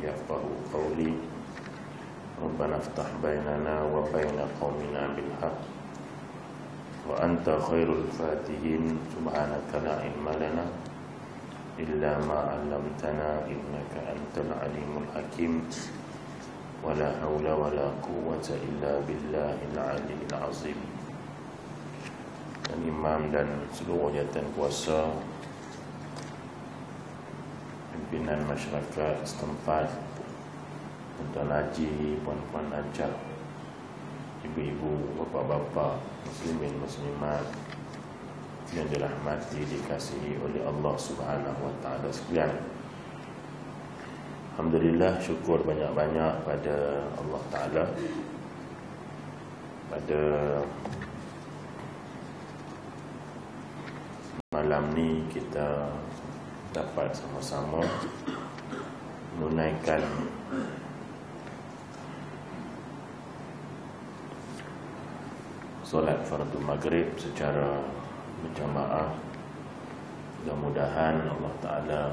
يفقه قولي ربنا افتح بيننا وبين قومنا بالحق وأنت خير الفاتحين سبحانك لا علم لنا إلا ما علمتنا إنك أنت العليم الحكيم ولا حول ولا قوة إلا بالله العلي العظيم. Dan imam dan seluruh jawatan kuasa, pimpinan masyarakat setempat, tuan haji, puan-puan ajak, ibu-ibu, bapa-bapa, muslimin muslimat yang dirahmati, dikasihi oleh Allah Subhanahu wa taala sekalian. Alhamdulillah, syukur banyak-banyak pada Allah Taala pada malam ni kita dapat sama-sama menunaikan solat fardu maghrib secara berjamaah. Mudah-mudahan Allah Ta'ala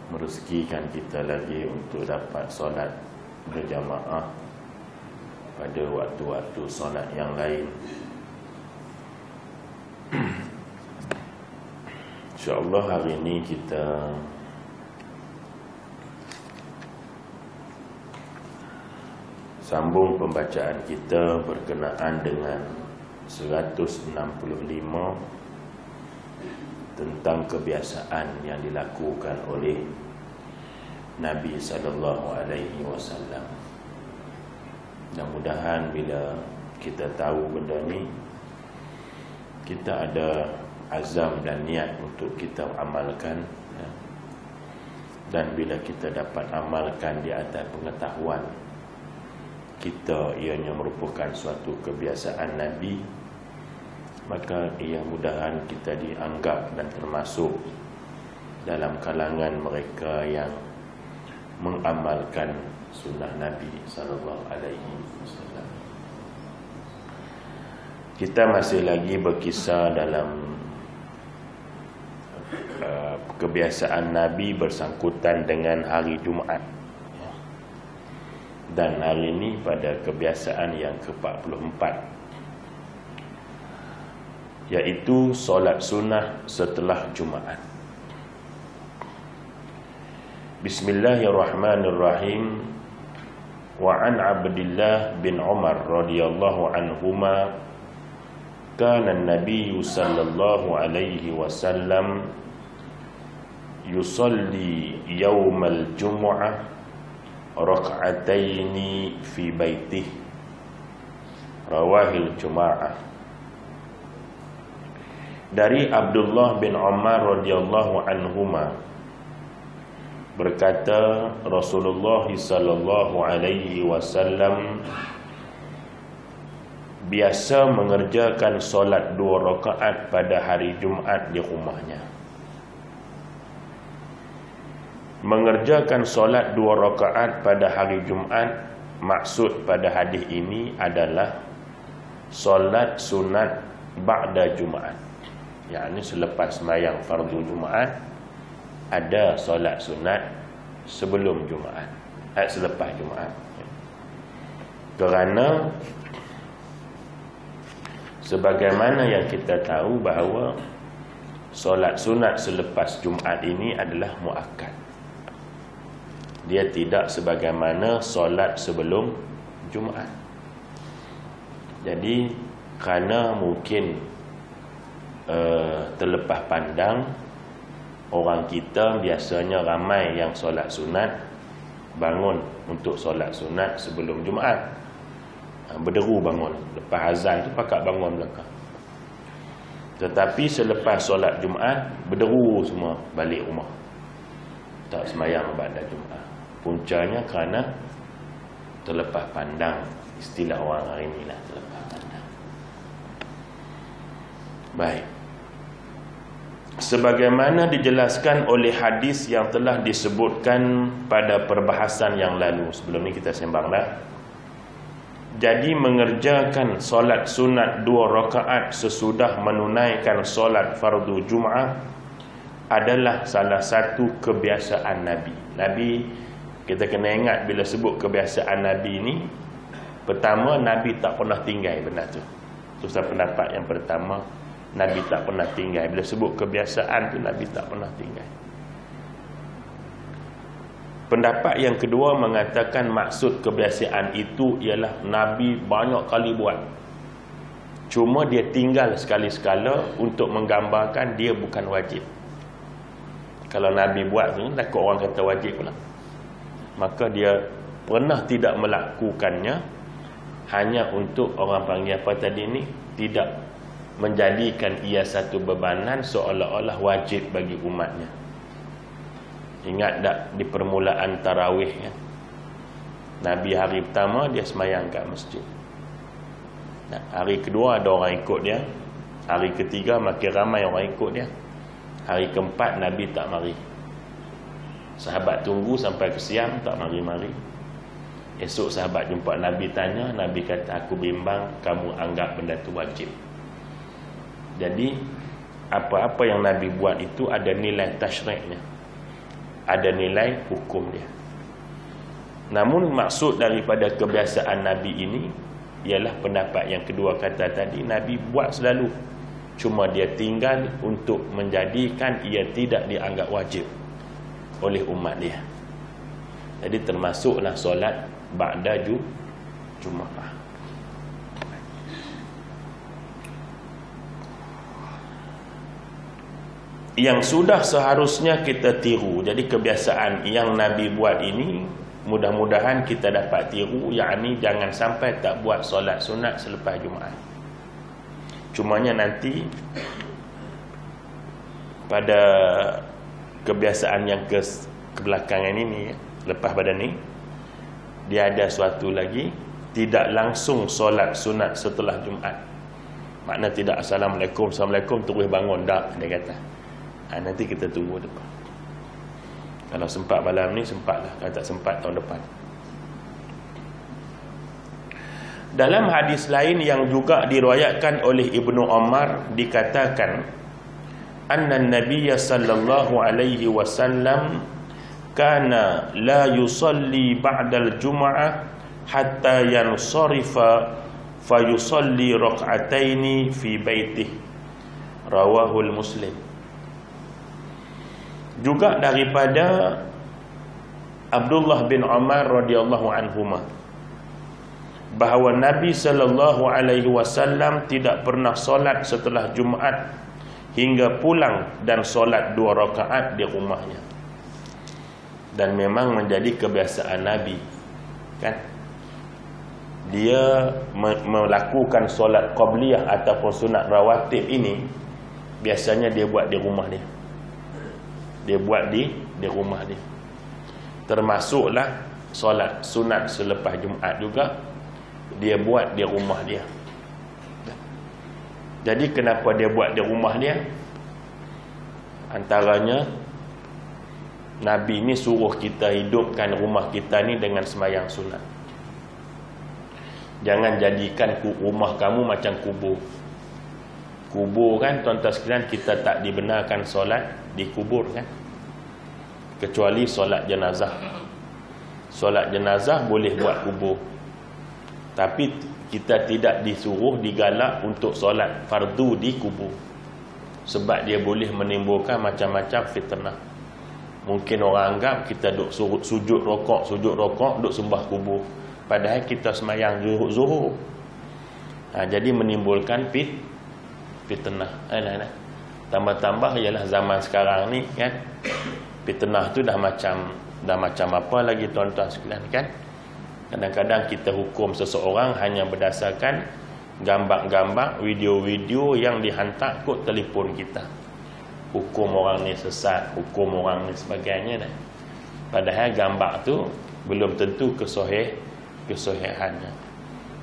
merezekikan kita lagi untuk dapat solat berjamaah pada waktu-waktu solat yang lain. InsyaAllah hari ini kita sambung pembacaan kita berkenaan dengan 165 tentang kebiasaan yang dilakukan oleh Nabi SAW. Mudah-mudahan bila kita tahu benda ni, kita ada azam dan niat untuk kita amalkan, dan bila kita dapat amalkan di atas pengetahuan kita, ianya merupakan suatu kebiasaan Nabi, maka ia mudahan kita dianggap dan termasuk dalam kalangan mereka yang mengamalkan sunnah Nabi SAW. Kita masih lagi berkisah dalam kebiasaan Nabi bersangkutan dengan hari Jumaat. Dan hari ini pada kebiasaan yang ke-44, iaitu solat sunnah setelah Jumaat. Bismillahirrahmanirrahim. Wa an Abdullah bin Umar radhiyallahu anhuma kana an-nabiy sallallahu alaihi wasallam yusalli yaumal jumu'ah rak'ataini fi baitihi rawahil juma'ah. Dari Abdullah bin Umar radhiyallahu anhuma berkata, Rasulullah sallallahu alaihi wasallam biasa mengerjakan solat 2 rakaat pada hari Jumaat di rumahnya. Mengerjakan solat 2 rakaat pada hari Jumaat, maksud pada hadis ini adalah solat sunat ba'da Jumaat, yakni selepas sembahyang fardu Jumaat ada solat sunat sebelum Jumaat, selepas Jumaat. Kerana sebagaimana yang kita tahu bahawa solat sunat selepas Jumaat ini adalah muakkad. Dia tidak sebagaimana solat sebelum Jumaat. Jadi kerana mungkin terlepas pandang, orang kita biasanya ramai yang solat sunat bangun untuk solat sunat sebelum Jumaat. Berderu bangun, lepas azan tu pakak bangun belakang. Tetapi selepas solat Jumaat, berderu semua balik rumah, tak sembahyang pada Jumaat. Puncanya kerana terlepas pandang. Istilah orang hari ni lah, terlepas pandang. Baik, sebagaimana dijelaskan oleh hadis yang telah disebutkan pada perbahasan yang lalu. Sebelum ni kita sembang dah. Jadi mengerjakan solat sunat 2 rakaat sesudah menunaikan solat fardu Jumaat adalah salah satu kebiasaan Nabi. Nabi, kita kena ingat bila sebut kebiasaan Nabi ni, pertama Nabi tak pernah tinggal benda tu. Itu pendapat yang pertama, Nabi tak pernah tinggal. Bila sebut kebiasaan tu, Nabi tak pernah tinggal. Pendapat yang kedua mengatakan maksud kebiasaan itu ialah Nabi banyak kali buat. Cuma dia tinggal sekali-sekala untuk menggambarkan dia bukan wajib. Kalau Nabi buat tu, takut orang kata wajib pula. Maka dia pernah tidak melakukannya hanya untuk orang panggil apa tadi ni, tidak menjadikan ia satu bebanan seolah-olah wajib bagi umatnya. Ingat tak di permulaan tarawih ya? Nabi hari pertama dia semayang kat masjid. Hari kedua ada orang ikut dia. Hari ketiga makin ramai orang ikut dia. Hari keempat Nabi tak mari. Sahabat tunggu sampai ke siang tak mari-mari. Esok sahabat jumpa Nabi, tanya, Nabi kata, aku bimbang kamu anggap benda tu wajib. Jadi apa-apa yang Nabi buat itu ada nilai tasyriknya, ada nilai hukum dia. Namun maksud daripada kebiasaan Nabi ini ialah pendapat yang kedua kata tadi, Nabi buat selalu, cuma dia tinggal untuk menjadikan ia tidak dianggap wajib oleh umat dia. Jadi termasuklah solat ba'da Jumaah. Yang sudah seharusnya kita tiru. Jadi kebiasaan yang Nabi buat ini mudah-mudahan kita dapat tiru, yakni jangan sampai tak buat solat sunat selepas Jumaat. Cumanya nanti pada kebiasaan yang kebelakangan ini, lepas pada ni, dia ada suatu lagi, tidak langsung solat sunat setelah Jumaat. Makna tidak Assalamualaikum, Assalamualaikum terus bangun, tak, dia kata. Nanti kita tunggu depan. Kalau sempat malam ni, sempatlah. Kalau tak sempat, tahun depan. Dalam hadis lain yang juga diriwayatkan oleh Ibnu Umar, dikatakan anna Nabiy sallallahu alaihi wasallam kana la yusalli ba'dal jum'ah hatta yansarifa fayusalli rak'ataini fi baitihi. Rawahul Muslim. Juga daripada Abdullah bin Umar radhiyallahu anhuma, bahawa Nabi sallallahu alaihi wasallam tidak pernah solat setelah Jumaat hingga pulang dan solat 2 rakaat di rumahnya. Dan memang menjadi kebiasaan Nabi, kan? Dia melakukan solat qabliyah ataupun sunat rawatib ini biasanya dia buat di rumah dia. Dia buat di rumah dia. Termasuklah solat sunat selepas Jumaat juga dia buat di rumah dia. Jadi kenapa dia buat di rumah dia? Antaranya Nabi ni suruh kita hidupkan rumah kita ni dengan sembahyang sunat. Jangan jadikan rumah kamu macam kubur. Kubur kan tuan-tuan sekalian, kita tak dibenarkan solat di kubur kan, kecuali solat jenazah. Solat jenazah boleh buat kubur, tapi kita tidak disuruh, digalak untuk solat fardu di kubur, sebab dia boleh menimbulkan macam-macam fitnah. Mungkin orang anggap kita duk sujud rokok, duk sembah kubur, padahal kita semayang zuhur. Jadi menimbulkan fitnah. Tambah-tambah ialah zaman sekarang ni kan, fitnah tu dah macam apa lagi tuan-tuan sekalian kan. Kadang-kadang kita hukum seseorang hanya berdasarkan gambar-gambar, video-video yang dihantar kot telefon kita. Hukum orang ni sesat, hukum orang ni sebagainya dah. Padahal gambar tu belum tentu kesohihannya.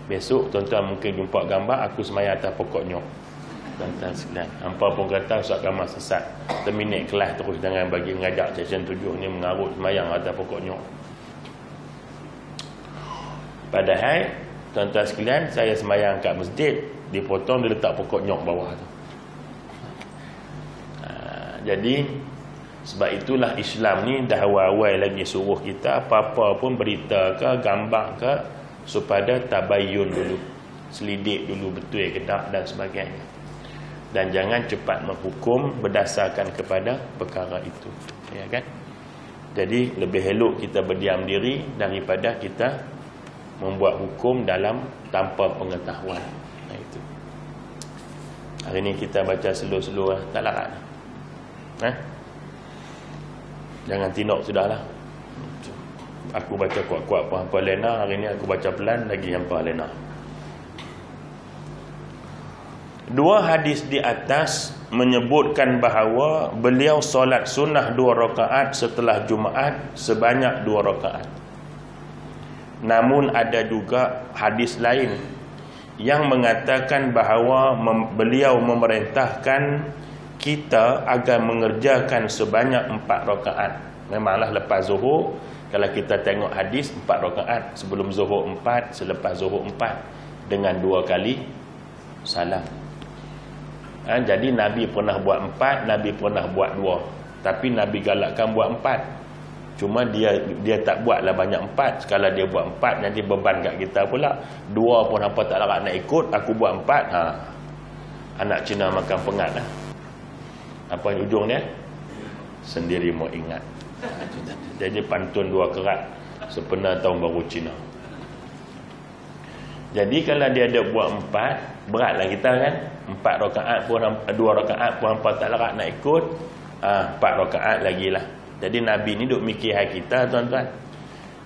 Besok tuan-tuan mungkin jumpa gambar aku semayang atas pokok nyok. Tuan-tuan sekalian, hampa pun kata Ustaz Kamal sesat. Terminate kelas terus jangan bagi mengajak session 7 ni mengarut semayang atas pokok nyok. Padahal tuan-tuan sekalian, saya semayang kat masjid, dipotong dia letak pokok nyok bawah tu. Jadi Sebab itulah Islam ni dah awal-awal lagi suruh kita apa-apa pun berita ke gambar ke supaya tabayyun dulu, selidik dulu betul ke tak dan sebagainya. Dan jangan cepat menghukum berdasarkan kepada perkara itu, ya kan? Jadi lebih elok kita berdiam diri daripada kita membuat hukum dalam tanpa pengetahuan. Itu. Hari ni kita baca slow-slow lah, tak larat. Jangan tindak sudahlah. Aku baca kuat-kuat pun hampa lena, hari ni aku baca pelan lagi hampa lena. Dua hadis di atas menyebutkan bahawa beliau solat sunnah 2 rakaat setelah Jumaat sebanyak 2 rakaat. Namun ada juga hadis lain yang mengatakan bahawa beliau memerintahkan kita agar mengerjakan sebanyak 4 rakaat. Memanglah lepas zuhur, kalau kita tengok hadis 4 rakaat, sebelum zuhur 4, selepas zuhur 4, dengan 2 kali salam. Jadi Nabi pernah buat 4, Nabi pernah buat 2. Tapi Nabi galakkan buat 4. Cuma dia tak buatlah banyak 4. Sekala dia buat 4, nanti beban kat kita pula. 2 pun apa tak larat nak ikut, aku buat 4. Anak Cina makan pengat lah. Apa yang ujung dia? Sendiri mau ingat. Jadi pantun 2 kerat sempena tahun baru Cina. Jadi kalau dia ada buat 4, beratlah kita kan. 4 rakaat pun 2 rakaat pun hampa tak larat nak ikut. 4 rakaat lagi lah. Jadi Nabi ni duk mikir hai kita, tuan-tuan.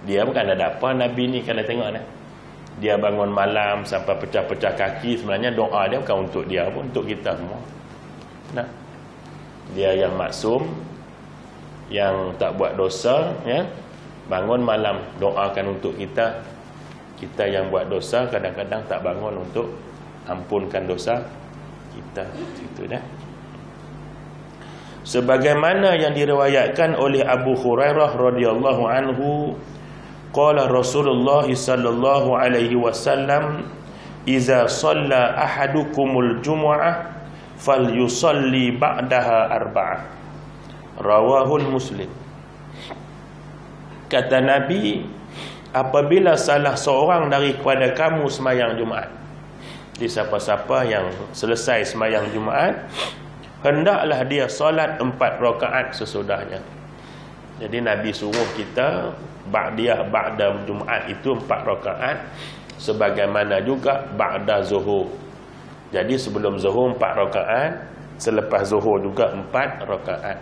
Dia bukan ada apa Nabi ni kalau tengok ni. Dia bangun malam sampai pecah-pecah kaki, sebenarnya doa dia bukan untuk dia pun, untuk kita semua. Nah. Dia yang maksum, yang tak buat dosa, ya. Bangun malam doakan untuk kita. Kita yang buat dosa kadang-kadang tak bangun untuk ampunkan dosa kita. Itu dah. Sebagaimana yang diriwayatkan oleh Abu Hurairah radhiyallahu anhu, qala Rasulullah sallallahu alaihi wasallam, "Iza shalla ahadukumul jumu'ah falyusalli ba'daha arba'ah." Rawahul Muslim. Kata Nabi, apabila salah seorang daripada kamu sembahyang Jumaat, di siapa-siapa yang selesai sembahyang Jumaat, hendaklah dia solat 4 rakaat sesudahnya. Jadi Nabi suruh kita ba'da Jumaat itu 4 rakaat, sebagaimana juga ba'da zuhur. Jadi sebelum zuhur 4 rakaat, selepas zuhur juga 4 rakaat.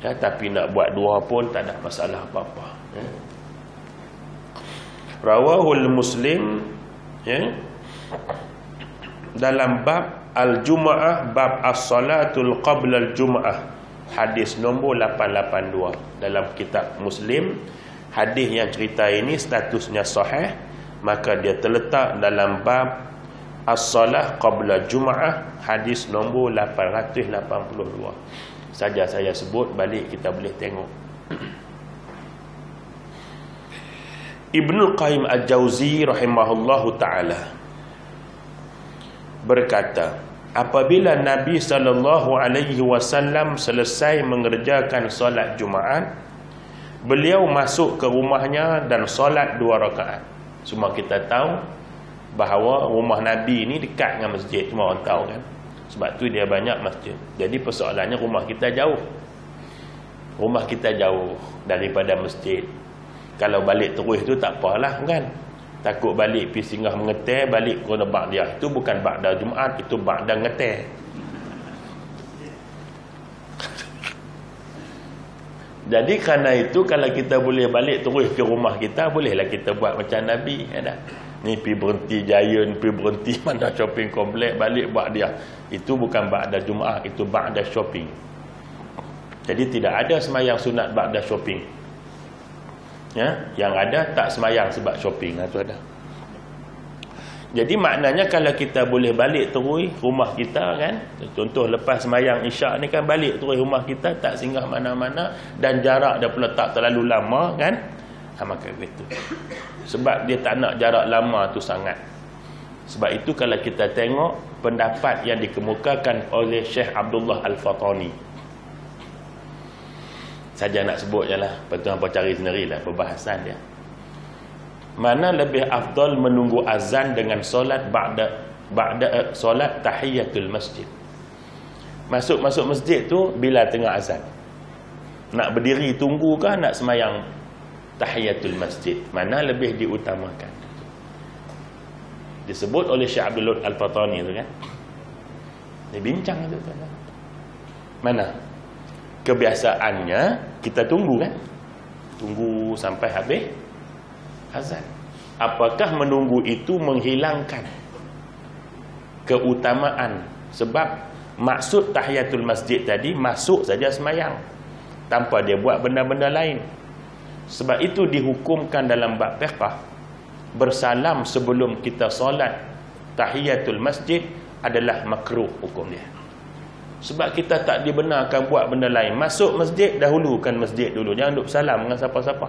Ya, tapi nak buat 2 pun tak ada masalah apa-apa. Ya. Rawahul Muslim, ya, dalam bab Al-Jum'ah, bab As-Salatul Qabla Al-Jum'ah, hadis nombor 882 dalam kitab Muslim. Hadis yang cerita ini statusnya sahih, maka dia terletak dalam bab As-Salah Qabla Jum'ah, hadis nombor 882. Saja saya sebut, balik kita boleh tengok. Ibnul Qayyim Al-Jauzi rahimahullahu ta'ala berkata, apabila Nabi SAW selesai mengerjakan solat Jumaat, beliau masuk ke rumahnya dan solat 2 rakaat. Semua kita tahu bahawa rumah Nabi ni dekat dengan masjid, semua orang tahu kan. Sebab tu dia banyak masjid. Jadi persoalannya rumah kita jauh. Rumah kita jauh daripada masjid. Kalau balik terus tu tak apalah kan. Takut balik pergi singgah mengetir, balik kena ba'diyah. Itu bukan ba'da Jumaat, itu ba'da ngetir. Jadi kerana itu kalau kita boleh balik terus ke rumah kita, bolehlah kita buat macam Nabi. Ya, ni pergi berhenti Giant, pergi berhenti mana shopping komplek, balik ba'diyah. Itu bukan ba'da Jumaat, itu ba'da shopping. Jadi tidak ada semayang sunat ba'da shopping. Ya, yang ada tak semayang sebab shopping lah tu ada. Jadi maknanya kalau kita boleh balik terus rumah kita kan, contoh lepas semayang Isyak ni kan, balik terus rumah kita, tak singgah mana-mana, dan jarak dia pula tak terlalu lama kan, maka begitu. Sebab dia tak nak jarak lama tu sangat. Sebab itu kalau kita tengok pendapat yang dikemukakan oleh Syekh Abdullah Al-Fatani, Saja nak sebut je lah. Lepas tu hampa cari sendirilah perbahasan dia. Mana lebih afdal menunggu azan dengan solat ba'da solat tahiyatul masjid. Masuk masjid tu bila tengah azan. Nak berdiri tunggu kah nak semayang tahiyatul masjid? Mana lebih diutamakan? Disebut oleh Syekh Abdul Al-Fatani tu kan. Dia bincang tu kan. Mana? Kebiasaannya kita tunggu kan? Tunggu sampai habis azan. Apakah menunggu itu menghilangkan keutamaan? Sebab maksud tahiyatul masjid tadi masuk saja semayang tanpa dia buat benda-benda lain. Sebab itu dihukumkan dalam bab fiqh, bersalam sebelum kita solat tahiyatul masjid adalah makruh hukum dia. Sebab kita tak dibenarkan buat benda lain. Masuk masjid, dahulukan masjid dulu. Jangan duduk salam dengan siapa-siapa.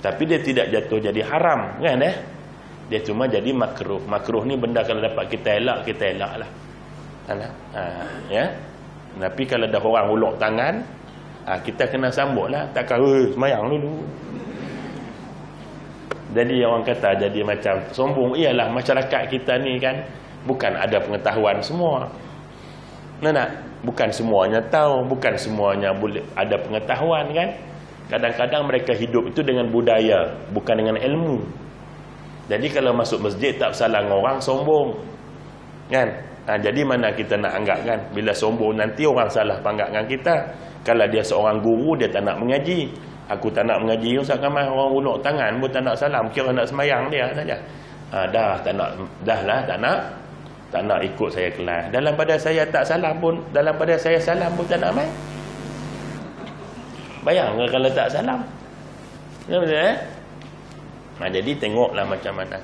Tapi dia tidak jatuh jadi haram kan Dia cuma jadi makruh. Makruh ni benda kalau dapat kita elak lah. Ya. Tapi kalau dah orang uluk tangan, kita kena sambut lah. Takkan semayang dulu. Jadi orang kata jadi macam sombong. Iyalah masyarakat kita ni kan bukan ada pengetahuan semua. Bukan semuanya tahu, bukan semuanya boleh ada pengetahuan kan. Kadang-kadang mereka hidup itu dengan budaya, bukan dengan ilmu. Jadi kalau masuk masjid tak salah orang, sombong kan. Jadi mana kita nak anggap kan, bila sombong nanti orang salah panggap dengan kita. Kalau dia seorang guru, dia tak nak mengaji. Aku tak nak mengaji, usah ramai orang uluk tangan pun tak nak salam, kira nak semayang dia saja. Tak nak ikut saya kelas. Dalam pada saya tak salam pun, dalam pada saya salam pun tak nak main. Bayangkan kalau tak salam. Jadi tengoklah macam mana.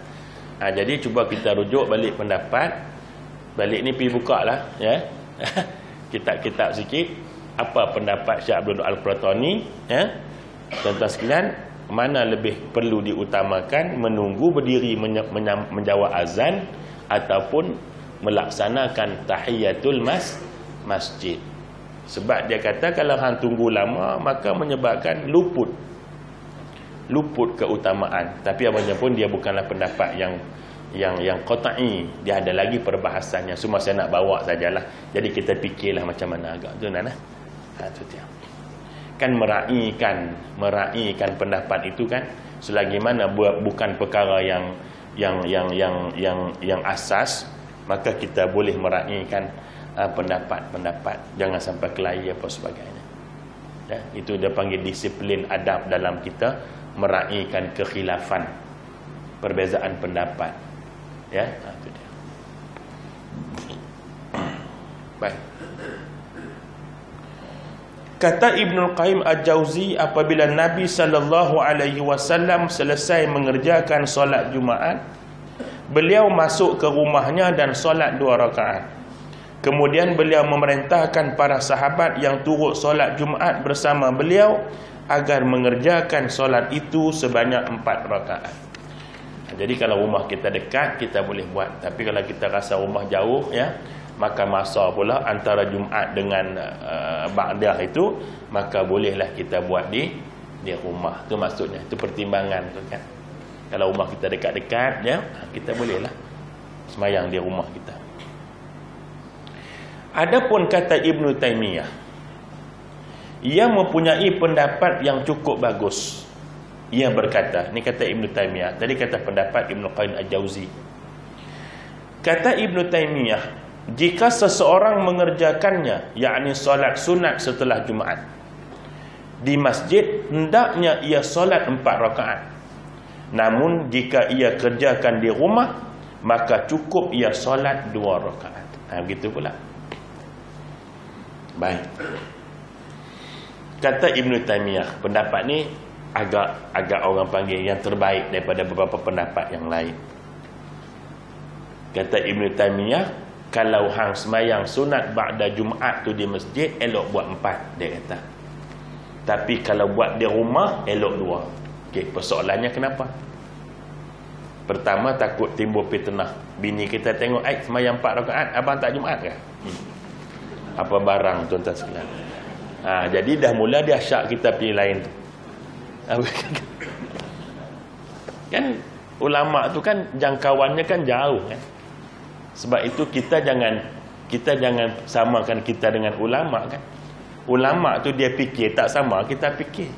Jadi cuba kita rujuk balik pendapat. Balik ni pergi buka lah ya. Kitab-kitab sikit. Apa pendapat Syekh Abdul Al-Fatani ya. Tuan-tuan sekalian, mana lebih perlu diutamakan, menunggu berdiri menjawab azan ataupun melaksanakan tahiyatul masjid? Sebab dia kata kalau hang tunggu lama maka menyebabkan luput keutamaan. Tapi apanya pun dia bukanlah pendapat yang qat'i, dia ada lagi perbahasannya. Cuma saya nak bawa sajalah. Jadi kita fikirlah macam mana agak tu tu dia. Kan meraihkan pendapat itu kan selagi mana bukan perkara yang asas, maka kita boleh meraihkan pendapat. Jangan sampai kelahi apa sebagainya. Ya, itu dia panggil disiplin adab dalam kita meraihkan kekhilafan, perbezaan pendapat. Ya, itu dia. Baik. Kata Ibnul Qayyim Al-Jauzi, apabila Nabi SAW selesai mengerjakan solat Jumaat, beliau masuk ke rumahnya dan solat 2 rakaat. Kemudian beliau memerintahkan para sahabat yang turut solat Jumaat bersama beliau agar mengerjakan solat itu sebanyak 4 rakaat. Jadi kalau rumah kita dekat, kita boleh buat. Tapi kalau kita rasa rumah jauh ya, maka masa pula antara Jumaat dengan Ba'dah itu, maka bolehlah kita buat di rumah. Itu maksudnya, itu pertimbangan tu kan. Kalau rumah kita dekat-dekat ya, kita bolehlah semayang di rumah kita. Adapun kata Ibnu Taimiyah, ia mempunyai pendapat yang cukup bagus. Ia berkata, ni kata Ibnu Taimiyah, tadi kata pendapat Ibnu Qayyim Al-Jauzi. Kata Ibnu Taimiyah, jika seseorang mengerjakannya, yakni solat sunat setelah Jumaat di masjid, hendaknya ia solat 4 rakaat. Namun jika ia kerjakan di rumah, maka cukup ia solat 2 rakaat. Begitu pula. Baik. Kata Ibnu Taimiyah, pendapat ni agak orang panggil yang terbaik daripada beberapa pendapat yang lain. Kata Ibnu Taimiyah, kalau hang semayang sunat ba'da Jumaat tu di masjid, elok buat 4, dia kata. Tapi kalau buat di rumah, elok 2. Okey, persoalannya kenapa? Pertama, takut timbul fitnah. Bini kita tengok, semayang 4 rakaat, abang tak Jumaat ke? Apa barang tuan-tuan sekalian? Jadi dah mula dia syak kita pilih lain. Kan ulama tu kan jangkauannya kan jauh kan. Sebab itu kita jangan samakan kita dengan ulama kan. Ulama tu dia fikir tak sama kita fikir.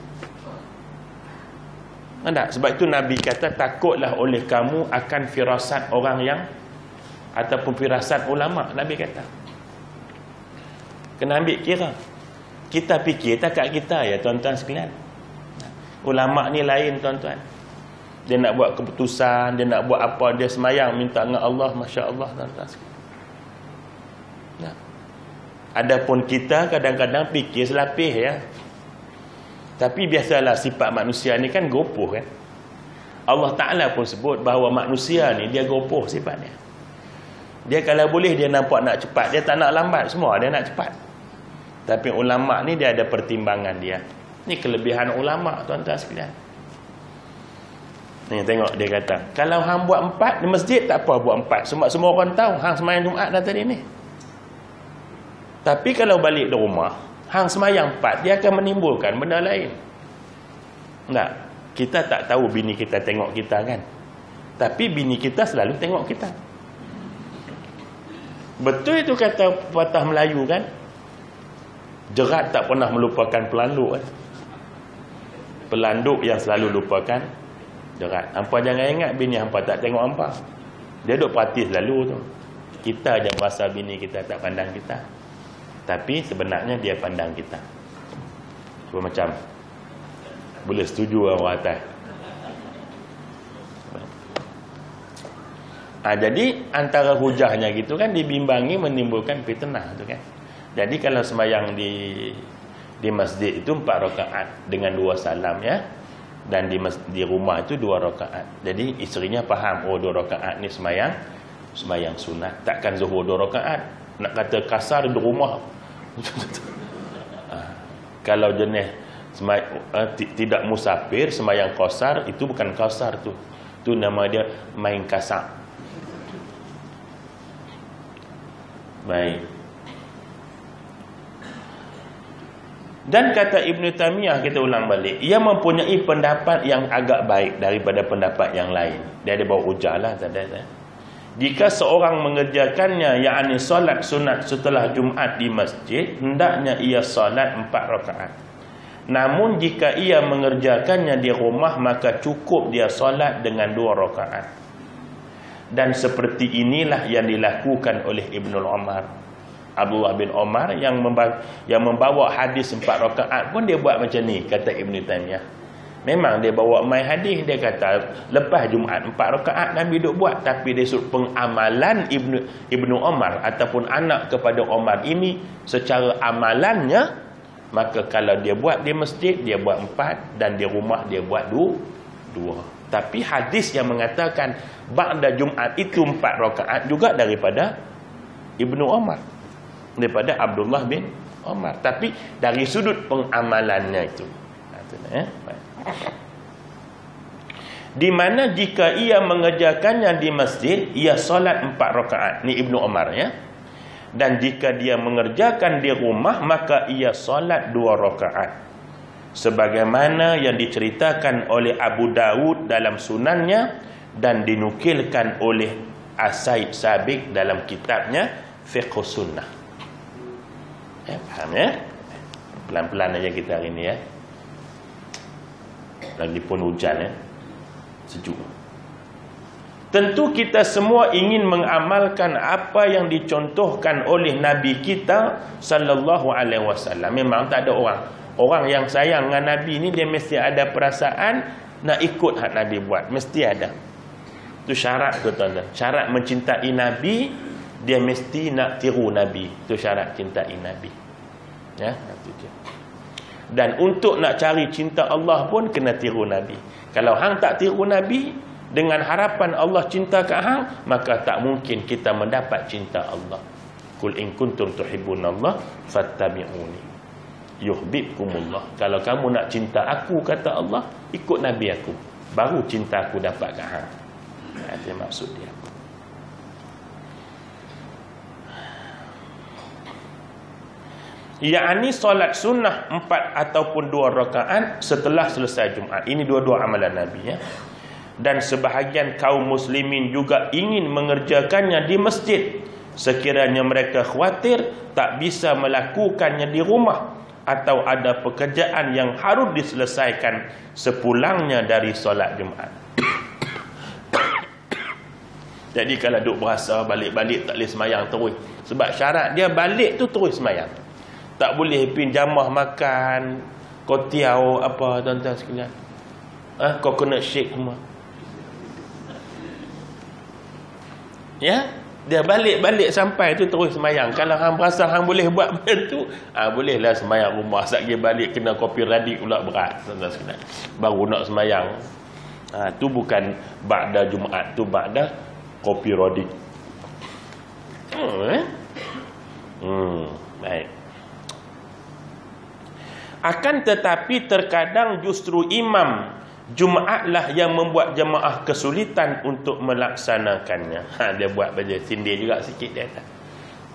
Tak? Sebab itu Nabi kata takutlah oleh kamu akan firasat orang yang ataupun firasat ulama. Nabi kata kena ambil kira. Kita fikir tak kat kita ya tuan-tuan sekalian. Ulama ni lain tuan-tuan. Dia nak buat keputusan, dia nak buat apa, dia semayang minta dengan Allah, masya-Allah tuan-tuan sekalian. Adapun kita kadang-kadang fikir selapih ya. Tapi biasalah sifat manusia ni kan gopoh kan. Allah Ta'ala pun sebut bahawa manusia ni dia gopoh sifatnya. Dia kalau boleh dia nampak nak cepat, dia tak nak lambat, semua dia nak cepat. Tapi ulama ni dia ada pertimbangan dia. Ni kelebihan ulama tuan-tuan sekalian. Ni tengok dia kata, kalau hang buat 4 di masjid tak apa buat 4. Semua orang tahu hang sembahyang Jumaat dah tadi ni. Tapi kalau balik di rumah, hang sembahyang 4 dia akan menimbulkan benda lain. Tak, kita tak tahu bini kita tengok kita kan. Tapi bini kita selalu tengok kita. Betul itu kata pepatah Melayu kan. Jerat tak pernah melupakan pelanduk kan? Pelanduk yang selalu lupakan jerat. Hampa jangan ingat bini hampa tak tengok hampa. Dia duk perhati selalu tu. Kita je merasa bini kita tak pandang kita. Tapi sebenarnya dia pandang kita. Cuma macam boleh setuju orang atas. Jadi antara hujahnya gitu kan dibimbangi menimbulkan fitnah tu kan. Jadi kalau sembahyang di masjid itu 4 rakaat dengan 2 salam ya. Dan di rumah itu 2 rakaat. Jadi isterinya faham, oh 2 rakaat ni sembahyang sunat. Takkan zuhur 2 rakaat. Nak kata kasar di rumah. Kalau jenis tidak musafir, sembahyang qasar, itu bukan qasar tu. Tu nama dia main kasak. Baik. Dan kata Ibn Taymiyah, kita ulang balik, ia mempunyai pendapat yang agak baik daripada pendapat yang lain. Dia ada bawa hujah lah tadi. Jika seorang mengerjakannya, yakni solat sunat setelah Jumaat di masjid, hendaknya ia solat 4 rakaat. Namun jika ia mengerjakannya di rumah, maka cukup dia solat dengan 2 rakaat. Dan seperti inilah yang dilakukan oleh Ibnul Umar. Abdullah bin Umar yang membawa hadis 4 rakaat pun dia buat macam ni, kata Ibn Taymiyah. Memang dia bawa mai hadis, dia kata lepas Jumaat 4 rakaat Nabi duk buat, tapi dia suruh pengamalan Ibnu Umar ataupun anak kepada Umar ini secara amalannya, maka kalau dia buat di masjid dia buat 4 dan di rumah dia buat 2. Tapi hadis yang mengatakan ba'da Jumaat itu 4 rakaat juga daripada Ibnu Umar, daripada Abdullah bin Umar, tapi dari sudut pengamalannya itu. Di mana jika ia mengerjakannya di masjid, ia solat 4 rakaat. Ni Ibnu Umar ya. Dan jika dia mengerjakan di rumah, maka ia solat 2 rakaat. Sebagaimana yang diceritakan oleh Abu Dawud dalam sunannya dan dinukilkan oleh As-Said Sabiq dalam kitabnya Fiqh Sunnah. Faham ya? Pelan-pelan aja kita hari ni ya. Lagipun hujan ya. Sejuk. Tentu kita semua ingin mengamalkan apa yang dicontohkan oleh Nabi kita sallallahu alaihi wasallam. Memang tak ada orang yang sayang dengan Nabi ni, dia mesti ada perasaan nak ikut hak Nabi buat, mesti ada. Itu syarat tu tuan-tuan. Syarat mencintai Nabi, dia mesti nak tiru Nabi. Itu syarat cintai Nabi. Ya, itu je. Dan untuk nak cari cinta Allah pun kena tiru Nabi. Kalau hang tak tiru Nabi dengan harapan Allah cinta kat hang, maka tak mungkin kita mendapat cinta Allah. Qul in kuntum tuhibbunallah fattabi'uni yuhibbukumullah. Kalau kamu nak cinta aku, kata Allah, ikut Nabi aku, baru cinta aku dapat kat hang. Itu maksud dia. yakni solat sunnah 4 ataupun 2 rakaat setelah selesai Jumaat. Ini dua-dua amalan Nabi, ya. Dan sebahagian kaum muslimin juga ingin mengerjakannya di masjid sekiranya mereka khawatir tak bisa melakukannya di rumah atau ada pekerjaan yang harus diselesaikan sepulangnya dari solat Jumaat. Jadi kalau duk berasa balik-balik tak boleh semayang terus, sebab syarat dia balik tu terus semayang. Tak boleh pinjamah makan kotiau apa tuan-tuan sekalian, coconut shake semua, ya. Dia balik-balik sampai tu terus semayang. Kalau hang berasa hang boleh buat benda tu, bolehlah semayang rumah. Satgi balik kena kopi radik pula berat, tuan-tuan sekalian, baru nak semayang. Tu bukan ba'da Jumaat, tu ba'da kopi radik. Baik. Akan tetapi terkadang justru imam Jumaatlah yang membuat jemaah kesulitan untuk melaksanakannya. Dia buat baju sindir juga sikit dia.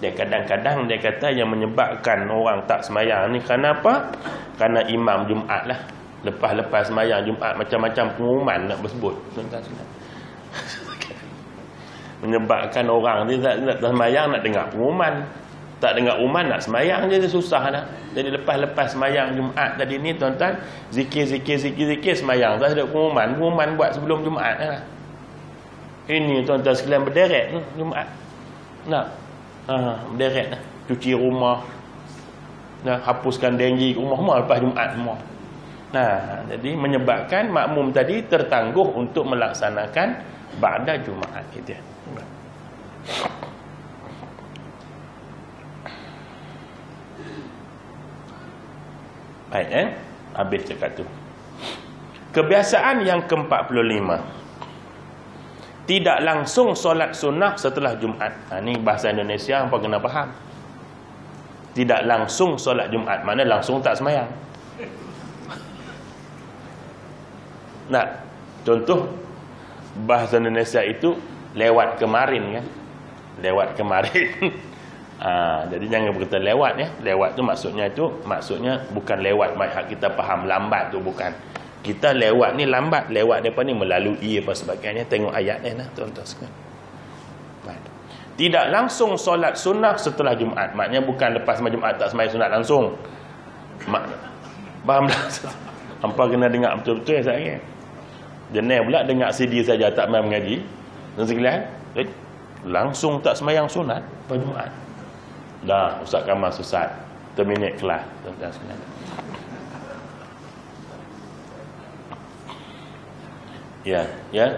Dia kadang-kadang dia kata yang menyebabkan orang tak semayang ni kerana apa? Kerana imam Jumaat lah. Lepas-lepas semayang Jumaat macam-macam pengumuman nak bersebut. Menyebabkan orang ni tak semayang nak dengar pengumuman. Tak dengar uman nak semayang je susah dah. Jadi lepas-lepas semayang Jumaat tadi ni tuan-tuan, zikir semayang. Tak ada pengumuman buat sebelum Jumaat lah. Ini tuan-tuan sekalian berderet Jumaat. Nak berderet lah. Cuci rumah. Nah, hapuskan denggi rumah semua lepas Jumaat semua. Nah, jadi menyebabkan makmum tadi tertangguh untuk melaksanakan ba'da Jumaat itu. Baik, habis cakap tu. Kebiasaan yang ke-45, tidak langsung solat sunnah setelah Jumaat. Ni bahasa Indonesia apa kena faham. Tidak langsung solat Jumaat, mana langsung tak semayang. Nah, contoh bahasa Indonesia itu lewat kemarin kan. Lewat kemarin. Jadi jangan berkata lewat ya. Lewat tu maksudnya bukan lewat macam kita faham lambat tu, bukan. Kita lewat ni lambat, lewat depa ni melalui apa sebagainya. Tengok ayat ni nah tuan-tuan sekalian. Tidak langsung solat sunnah setelah Jumaat. Maknanya bukan lepas Jumaat tak sembahyang sunat langsung. Faham tak? Hampa kena dengar betul-betul saya. Jenai pula dengar CD saja tak main mengaji. Tuan sekalian, langsung tak sembahyang sunat pada Jumaat. Dah, Ustaz Kamal susah terminate kelas, tuan-tuan sekalian. Ya.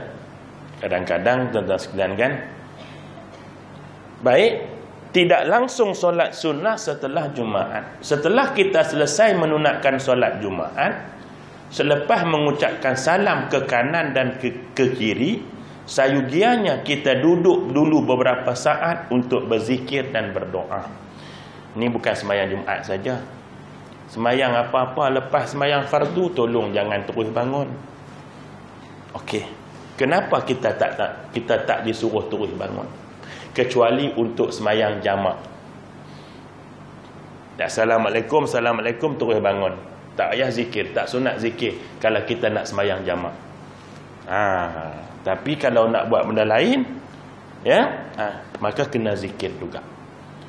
Kadang-kadang tuan-tuan sekalian kan. Baik, tidak langsung solat sunnah setelah Jumaat. Setelah kita selesai menunaikan solat Jumaat, selepas mengucapkan salam ke kanan dan ke kiri, sayugianya kita duduk dulu beberapa saat untuk berzikir dan berdoa. Ini bukan sembahyang Jumaat saja. Sembahyang apa-apa lepas sembahyang fardu, tolong jangan terus bangun. Okey. Kenapa kita tak disuruh terus bangun? Kecuali untuk sembahyang jamak. Assalamualaikum terus bangun. Tak payah zikir, tak sunat zikir kalau kita nak sembahyang jamak. Tapi kalau nak buat benda lain, ya, maka kena zikir juga.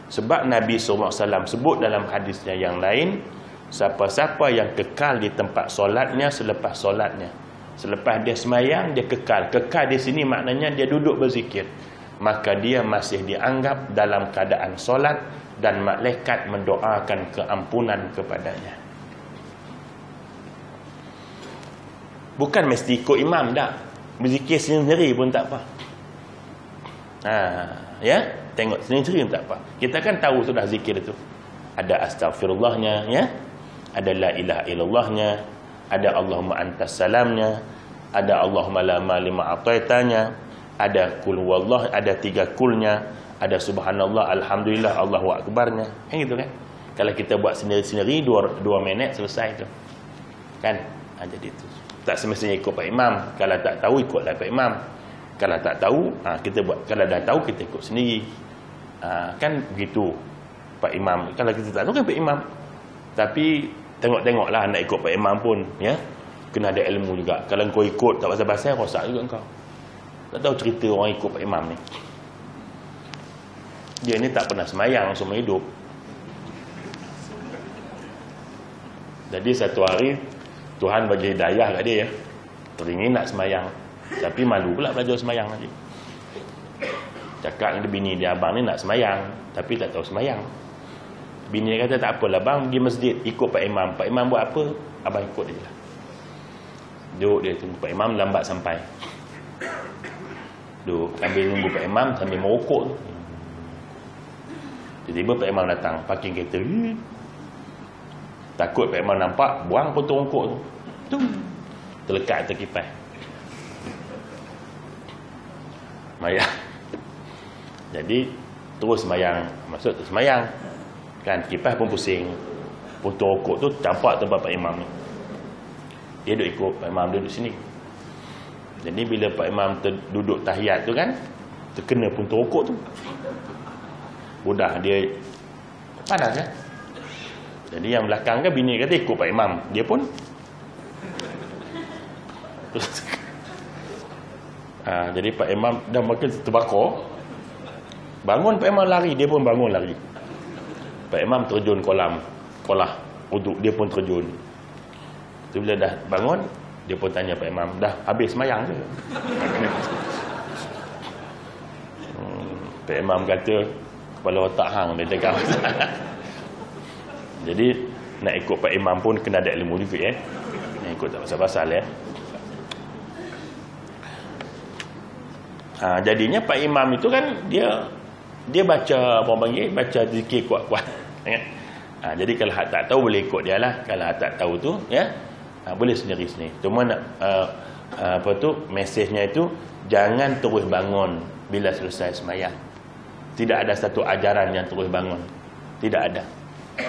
Sebab Nabi SAW sebut dalam hadisnya yang lain, siapa-siapa yang kekal di tempat solatnya selepas solatnya, selepas dia sembahyang dia kekal. Kekal di sini maknanya dia duduk berzikir, maka dia masih dianggap dalam keadaan solat dan malaikat mendoakan keampunan kepadanya. Bukan mesti ikut imam dah. Berzikir sendiri pun tak apa. Ya, tengok sendiri pun tak apa. Kita kan tahu sudah zikir itu. Ada astaghfirullahnya, ya. Ada la ilaha illallahnya, ada Allahumma antas salamnya, ada Allahumma la malima ataitanya, ada kul wallah, ada 3 kulnya, ada subhanallah, alhamdulillah, Allahu akbarnya. Kan gitu kan? Kalau kita buat sendiri-sendiri 2 minit selesai tu. Kan? Jadi itu. Tak semestinya ikut Pak Imam. Kalau tak tahu ikutlah Pak Imam. Kalau tak tahu kita buat. Kalau dah tahu kita ikut sendiri. Kan begitu. Pak Imam. Kalau kita tak tahu kan Pak Imam. Tapi tengok-tengoklah nak ikut Pak Imam pun, ya. Kena ada ilmu juga. Kalau kau ikut tak pasal-pasal, rosak juga kau. Tak tahu cerita orang ikut Pak Imam ni. Dia ni tak pernah semayang semua hidup. Jadi satu hari Tuhan bagi hidayah kat dia, ya. Teringin nak semayang, tapi malu pula belajar semayang lagi. Cakap dengan bini dia, abang ni nak semayang tapi tak tahu semayang. Bini dia kata, tak apalah bang, pergi masjid ikut Pak Imam. Pak Imam buat apa, abang ikut dia lah. Duduk dia tunggu Pak Imam, lambat sampai. Duduk sambil tunggu Pak Imam sambil merokok tu. Tiba-tiba Pak Imam datang, parking kereta. Takut Pak Imam nampak, buang potong rokok tu. Terlekat atas kipas. Semayang. Jadi terus semayang. Maksud semayang kan, kipas pun pusing. Potong rokok tu campak tempat Pak Imam ni. Dia duduk ikut Pak Imam duduk sini. Jadi bila Pak Imam duduk tahiyat tu kan, terkena puntung rokok tu. Budak dia panas kan. Jadi yang belakang kan bini kata ikut Pak Imam. Dia pun jadi Pak Imam dah makin terbakar. Bangun Pak Imam lari, dia pun bangun lari. Pak Imam terjun kolah uduk, dia pun terjun. Tu bila dah bangun, dia pun tanya Pak Imam, dah habis semayang ke? Pak Imam kata, kepala otak hang dia tegang. Jadi nak ikut Pak Imam pun kena ada ilmu juga, nak ikut tak pasal-pasal, ya. Jadinya Pak Imam itu kan dia baca apa panggil, baca zikir kuat-kuat. Jadi kalau hak tak tahu boleh ikut dia lah. Kalau hak tak tahu tu, ya, boleh sendiri-sendiri. Cuma nak mesejnya itu jangan terus bangun bila selesai semayang. Tidak ada satu ajaran yang terus bangun. Tidak ada.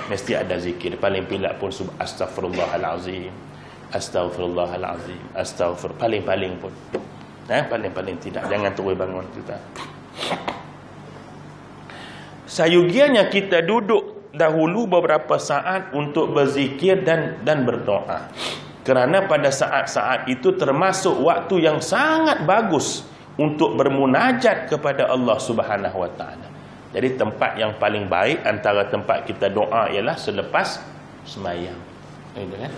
Mesti ada zikir. Paling pilak pun astaghfirullahalazim. Astaghfirullahalazim. Paling-paling pun. Paling-paling tidak. Jangan terus bangun kita. Sayugianya kita duduk dahulu beberapa saat untuk berzikir dan berdoa. Kerana pada saat-saat itu termasuk waktu yang sangat bagus untuk bermunajat kepada Allah Subhanahu Wa Taala. Jadi tempat yang paling baik antara tempat kita doa ialah selepas semayang. Kan?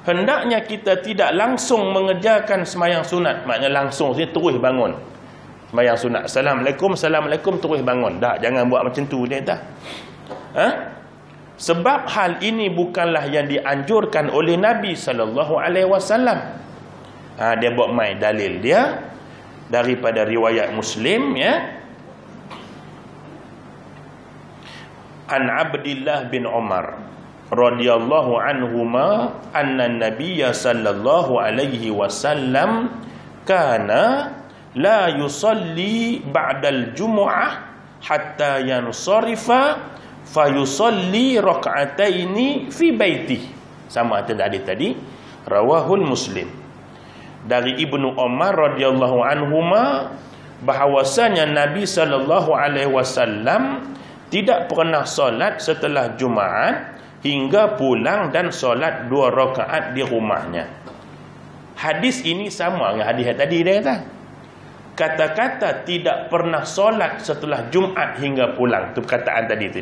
Hendaknya kita tidak langsung mengerjakan semayang sunat. Maknanya langsung terus bangun semayang sunat, Assalamualaikum terus bangun. Dah, jangan buat macam tu dia dah. Sebab hal ini bukanlah yang dianjurkan oleh Nabi sallallahu alaihi wasallam. Dia buat mai dalil dia daripada riwayat Muslim, ya. An Abdullah bin Umar radhiyallahu anhuma anna Nabiy sallallahu alaihi wasallam kana la yusalli ba'dal jumu'ah hatta yansarifa fayusalli rak'ataini fi baiti. Sama tadi rawahul Muslim. Dari Ibnu Umar radhiyallahu anhuma bahawasanya Nabi sallallahu alaihi wasallam tidak pernah solat setelah Jumaat hingga pulang dan solat 2 rakaat di rumahnya. Hadis ini sama dengan hadis tadi dia kata. Kata-kata tidak pernah solat setelah Jumaat hingga pulang, itu perkataan tadi tu.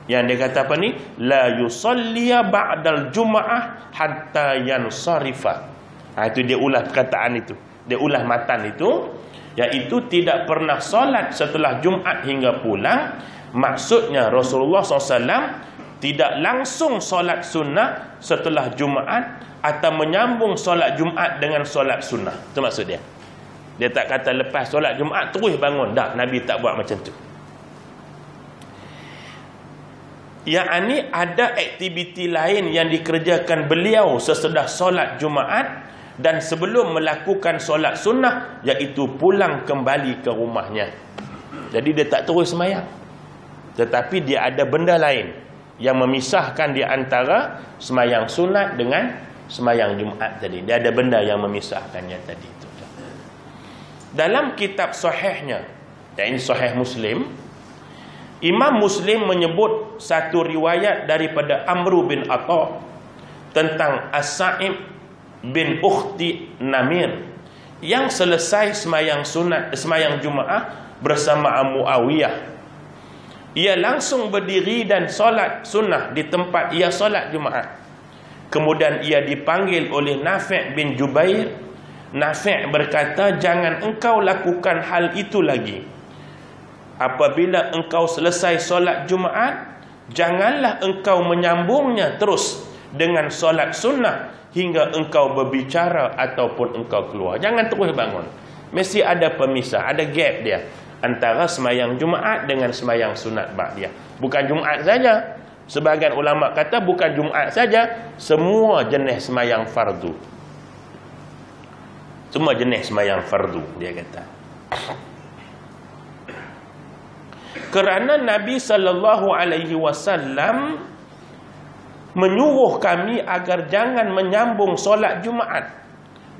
Yang dia kata apa ni? La yusalliya ba'dal jum'ah hatta yansarifa. Itu dia ulah perkataan itu. Dia ulah matan itu, iaitu tidak pernah solat setelah Jumaat hingga pulang. Maksudnya Rasulullah SAW tidak langsung solat sunnah setelah Jumaat atau menyambung solat Jumaat dengan solat sunnah. Itu maksud dia. Dia tak kata lepas solat Jumaat terus bangun. Dah, Nabi tak buat macam tu. Yang ada aktiviti lain yang dikerjakan beliau sesudah solat Jumaat dan sebelum melakukan solat sunnah, iaitu pulang kembali ke rumahnya. Jadi dia tak terus semayang, tetapi dia ada benda lain yang memisahkan di antara semayang sunat dengan semayang Jumaat tadi. Dia ada benda yang memisahkannya tadi itu. Dalam kitab sahihnya, yakni Sahih Muslim, Imam Muslim menyebut satu riwayat daripada Amru bin Atha tentang As-Sa'ib bin Ukhti Namir yang selesai semayang Jumaat bersama Muawiyah. Ia langsung berdiri dan solat sunnah di tempat ia solat Jumaat. Kemudian ia dipanggil oleh Nafi' bin Jubair. Nafi' berkata, jangan engkau lakukan hal itu lagi. Apabila engkau selesai solat Jumaat, janganlah engkau menyambungnya terus dengan solat sunnah hingga engkau berbicara ataupun engkau keluar. Jangan terus bangun. Mesti ada pemisah, ada gap dia antara semayang Jumaat dengan semayang sunat ba'diyah. Bukan Jumaat saja. Sebahagian ulama kata bukan Jumaat saja, semua jenis semayang fardu. Semua jenis semayang fardu, dia kata. Kerana Nabi SAW menyuruh kami agar jangan menyambung solat Jumaat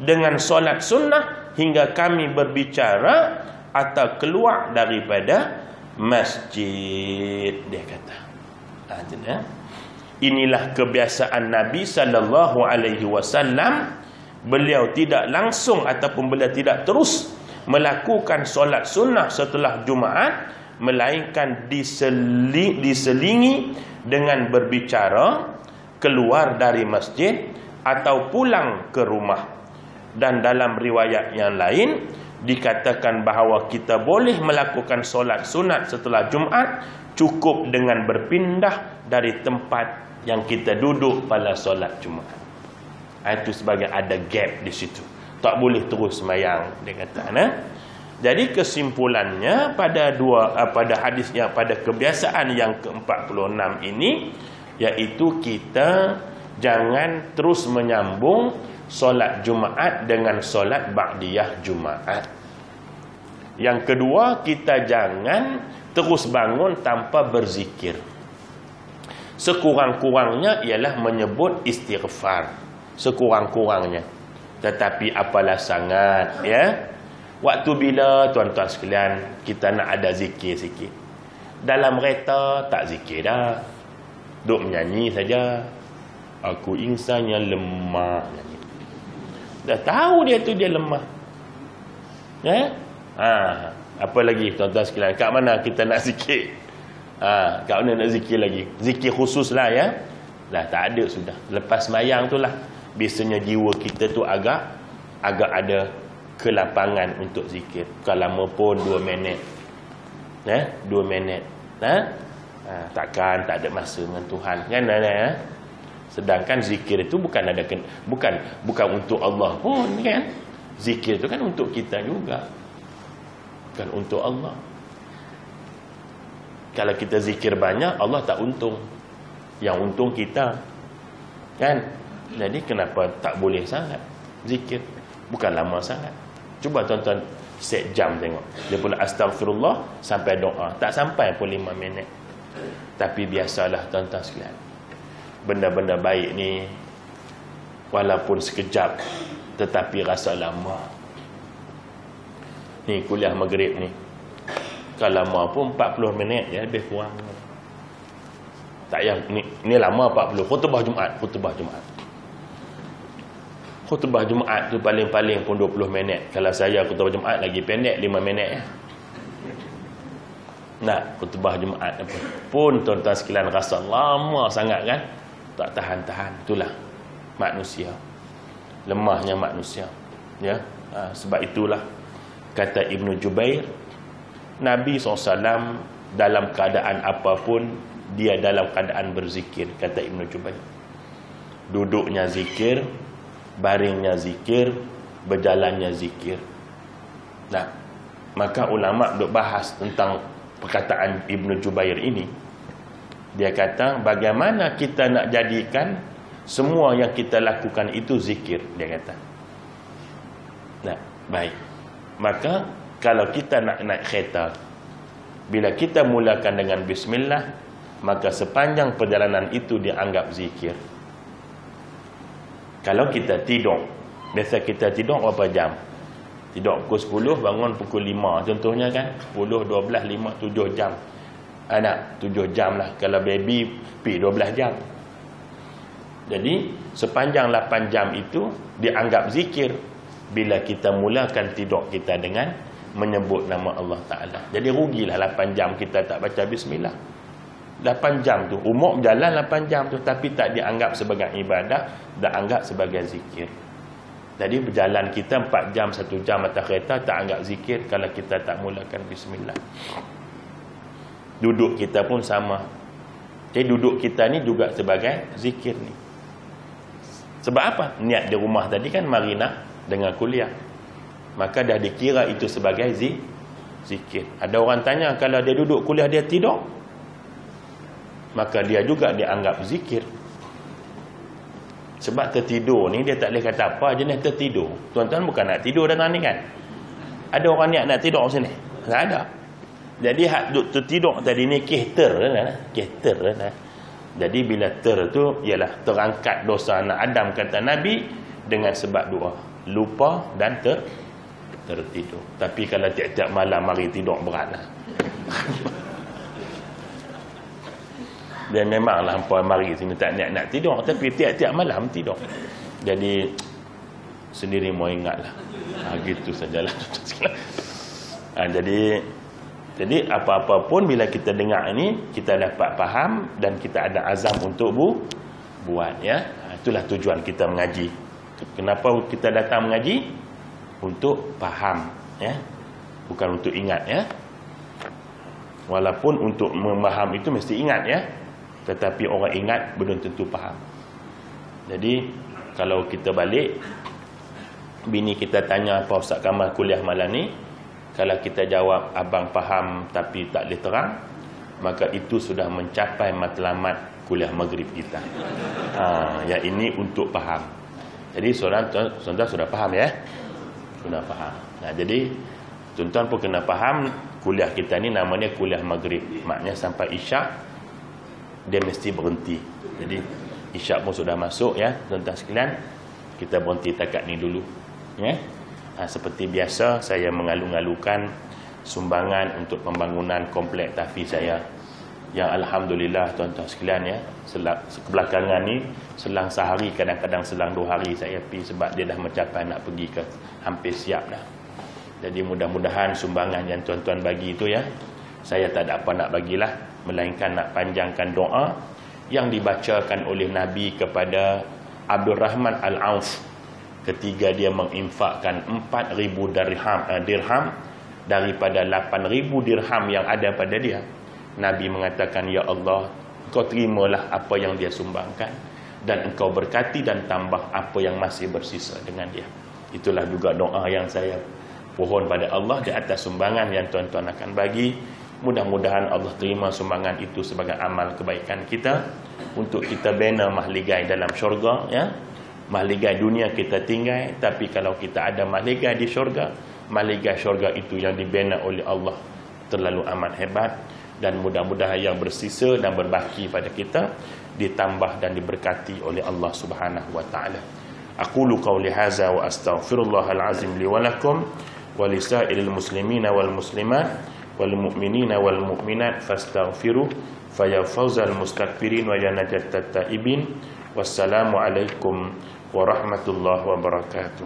dengan solat sunnah hingga kami berbicara atau keluar daripada masjid, dia kata. Inilah kebiasaan Nabi SAW. Beliau tidak langsung ataupun beliau tidak terus melakukan solat sunnah setelah Jumaat, melainkan diselingi dengan berbicara, keluar dari masjid atau pulang ke rumah. Dan dalam riwayat yang lain dikatakan bahawa kita boleh melakukan solat sunat setelah Jumaat cukup dengan berpindah dari tempat yang kita duduk pada solat Jumaat. Itu sebagai ada gap di situ. Tak boleh terus sembahyang, dia kata. Jadi kesimpulannya pada hadis yang pada kebiasaan yang ke-46 ini, iaitu kita jangan terus menyambung solat Jumaat dengan solat ba'diyah Jumaat. Yang kedua, kita jangan terus bangun tanpa berzikir. Sekurang-kurangnya ialah menyebut istighfar. Sekurang-kurangnya. Tetapi apalah sangat, ya. Waktu bila tuan-tuan sekalian kita nak ada zikir sikit. Dalam kereta tak zikir dah. Duk menyanyi saja. Aku insan yang lemah. Dah tahu dia tu dia lemah. Apa lagi tuan-tuan sekalian? Kat mana kita nak zikir? Kat mana nak zikir lagi? Zikir khusus lah, ya. Dah tak ada sudah. Lepas sembahyang tu lah. Biasanya jiwa kita tu agak ada kelapangan untuk zikir. Bukan lama pun 2 minit. 2 minit. Takkan tak ada masa dengan Tuhan. Kan? Sedangkan zikir itu bukan untuk Allah pun, kan? Zikir itu kan untuk kita juga. Bukan untuk Allah. Kalau kita zikir banyak, Allah tak untung. Yang untung kita. Kan? Jadi kenapa tak boleh sangat zikir? Bukan lama sangat. Cuba tuan-tuan set jam tengok. Dia pula astagfirullah sampai doa. Tak sampai pun 5 minit. Tapi biasalah tuan-tuan sekalian. Benda-benda baik ni walaupun sekejap tetapi rasa lama. Ni kuliah maghrib ni. Kalau lama pun 40 minit ya, lebih kurang. Tak payah ni lama 40. Khutbah Jumaat tu paling-paling pun 20 minit. Kalau saya khutbah Jumaat lagi pendek 5 minit ya. Nak khutbah Jumaat pun tuan-tuan sekalian rasa lama sangat kan? Tak tahan-tahan. Itulah manusia. Lemahnya manusia. Ya. Sebab itulah kata Ibnu Jubair, Nabi SAW dalam keadaan apapun dia dalam keadaan berzikir, kata Ibnu Jubair. Duduknya zikir, baringnya zikir, berjalannya zikir. Nah, maka ulama duk bahas tentang perkataan Ibnu Jubair ini. Dia kata bagaimana kita nak jadikan semua yang kita lakukan itu zikir, dia kata. Nah, baik. Maka kalau kita nak naik kereta, bila kita mulakan dengan bismillah, maka sepanjang perjalanan itu dianggap zikir. Kalau kita tidur, biasa kita tidur berapa jam? Tidur pukul 10, bangun pukul 5 contohnya kan. 10, 12, 5, 7 jam. Anak 7 jam lah. Kalau baby pi 12 jam. Jadi sepanjang 8 jam itu dianggap zikir bila kita mulakan tidur kita dengan menyebut nama Allah Ta'ala. Jadi rugilah 8 jam kita tak baca bismillah. 8 jam tu, umur berjalan 8 jam tu, tapi tak dianggap sebagai ibadah, dianggap sebagai zikir. Jadi berjalan kita 4 jam, 1 jam atas kereta tak anggap zikir kalau kita tak mulakan bismillah. Duduk kita pun sama. Jadi duduk kita ni juga sebagai zikir ni. Sebab apa? Niat di rumah tadi kan mari nak dengar kuliah. Maka dah dikira itu sebagai zikir. Ada orang tanya, kalau dia duduk kuliah dia tidur, maka dia juga dianggap zikir. Sebab tertidur ni dia tak boleh kata apa jenis tertidur. Tuan-tuan bukan nak tidur datang ni kan? Ada orang niat nak tidur sini? Tak ada. Jadi hak tertidur tadi ni kehter lah. Kehter lah. Jadi bila tu ialah terangkat dosa anak Adam kata Nabi dengan sebab dua, lupa dan tertidur. Tapi kalau tiap-tiap malam mari tidur beratlah. Dan memanglah hampa mari sini tak nak tidur, tapi tiap-tiap malam tidur. Jadi sendiri mau ingatlah. Gitu sajalah. Jadi apa-apa pun bila kita dengar ini kita dapat faham dan kita ada azam untuk buat ya. Itulah tujuan kita mengaji. Kenapa kita datang mengaji? Untuk faham ya. Bukan untuk ingat ya. Walaupun untuk memaham itu mesti ingat ya. Tetapi orang ingat belum tentu faham. Jadi kalau kita balik, bini kita tanya apa Ustaz Kamal kuliah malam ni, kalau kita jawab abang faham tapi tak boleh terang, maka itu sudah mencapai matlamat kuliah maghrib kita. Yang ini untuk faham. Jadi tuan-tuan sudah faham ya? Sudah faham. Nah, jadi tuan-tuan pun kena faham kuliah kita ni namanya kuliah maghrib. Maknanya sampai isyak dia mesti berhenti. Jadi isyak pun sudah masuk ya, tuan-tuan sekalian. Kita berhenti takat ni dulu ya. Seperti biasa saya mengalu-alukan sumbangan untuk pembangunan komplek tahfiz saya, yang alhamdulillah tuan-tuan sekalian ya, kebelakangan ni selang sehari, kadang-kadang selang 2 hari saya pergi sebab dia dah mencapai nak pergi ke hampir siap dah. Jadi mudah-mudahan sumbangan yang tuan-tuan bagi itu ya, saya tak ada apa nak bagilah, melainkan nak panjangkan doa yang dibacakan oleh Nabi kepada Abdul Rahman Al-Auf ketika dia menginfakkan 4,000 dirham daripada 8,000 dirham yang ada pada dia. Nabi mengatakan, ya Allah, Engkau terimalah apa yang dia sumbangkan dan Engkau berkati dan tambah apa yang masih bersisa dengan dia. Itulah juga doa yang saya pohon pada Allah di atas sumbangan yang tuan-tuan akan bagi. Mudah-mudahan Allah terima sumbangan itu sebagai amal kebaikan kita untuk kita bina mahligai dalam syurga ya. Mahligai dunia kita tinggal, tapi kalau kita ada mahligai di syurga, mahligai syurga itu yang dibina oleh Allah terlalu amat hebat. Dan mudah-mudahan yang bersisa dan berbaki pada kita ditambah dan diberkati oleh Allah Subhanahu wa taala. Aqulu qawli hadza wa astaghfirullahal azim li wa lakum wa lisairil muslimina wal muslimat wal mu'minina wal mu'minat fastaghfiru fayafawzal mustakbirin wa yanajat taibin. Wassalamu alaikum warahmatullahi wabarakatuh.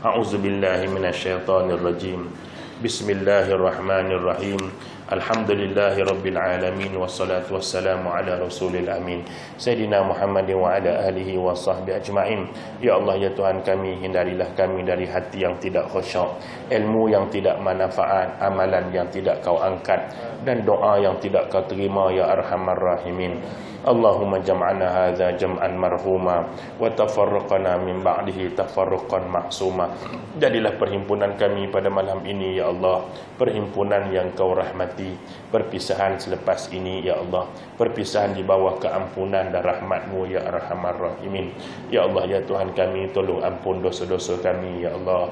A'udzu billahi minasyaitonir rajim. Bismillahirrahmanirrahim. Alhamdulillahi rabbil alamin wassalatu wassalamu ala rasulil amin Sayyidina Muhammadin wa ala alihi wa sahbihi ajma'in. Ya Allah ya Tuhan kami, hindarilah kami dari hati yang tidak khusyuk, ilmu yang tidak manfaat, amalan yang tidak kau angkat, dan doa yang tidak kau terima ya arhamar rahimin. Allahumma jam'ana hadza jam'an marhuma wa tafarraqana min ba'dihi tafarruqan ma'suma. Jadilah perhimpunan kami pada malam ini ya Allah perhimpunan yang kau rahmati, perpisahan selepas ini ya Allah perpisahan di bawah keampunan dan rahmat-Mu ya arhamar rahimin. Ya Allah ya Tuhan kami, tolong ampun dosa-dosa kami ya Allah.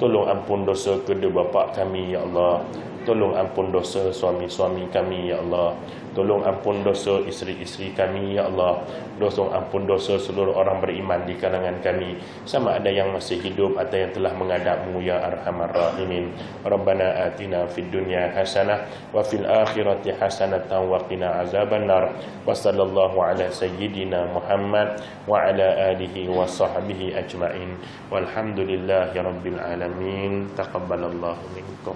Tolong ampun dosa kedua bapa kami ya Allah. Tolong ampun dosa suami-suami kami ya Allah. Tolong ampun dosa isteri-isteri kami ya Allah. Tolong ampun dosa seluruh orang beriman di kalangan kami, sama ada yang masih hidup atau yang telah menghadap-Mu ya Arhamar Rahimin. Rabbana atina fid dunya hasanah wa fil akhirati hasanatan wa qina azabannar. Wa sallallahu ala sayyidina Muhammad wa ala alihi wa sahbihi ajma'in. Walhamdulillahi rabbil alamin. Taqabbalallahu minkum.